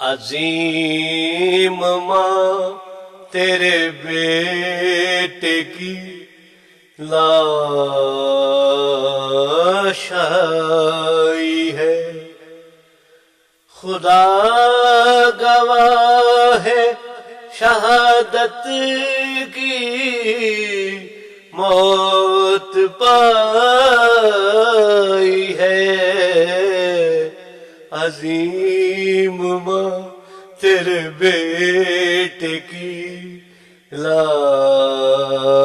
عظیم ماں تیرے بیٹے کی لاش آئی ہے، خدا گواہ ہے شہادت کی موت پائی ہے۔ عظیم ماں تیرے بیٹے کی لاش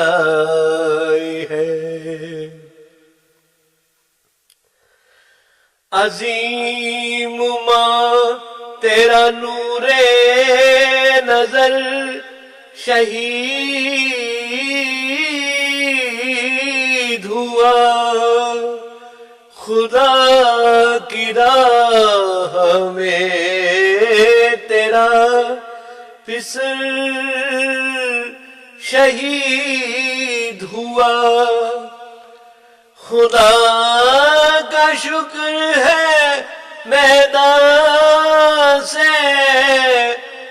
آئی ہے۔ عظیم ماں تیرا نور نظر شہید ہوا، خدا کی راہ میں تیرا پسر شہید ہوا۔ خدا کا شکر ہے میدان سے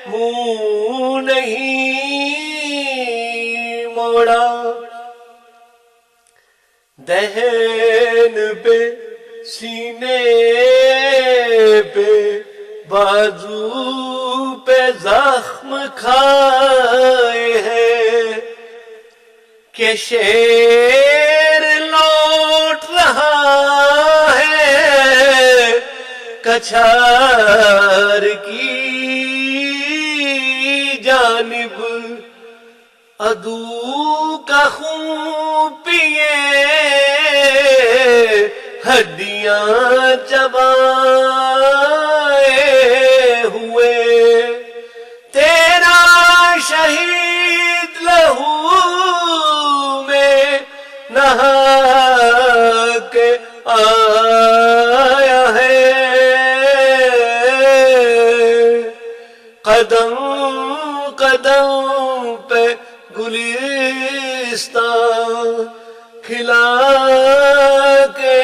منہ نہیں موڑا، دہن پہ سینے پہ بازو پہ زخم کھائے ہیں کہ شیر لوٹ رہا ہے کچھار کی جانب، عدو کا خون پیے ہڈیاں چبائے ہوئے، تیرا شہید لہو میں نہا کے آیا ہے۔ قدم قدم پہ گلستان کھلا کے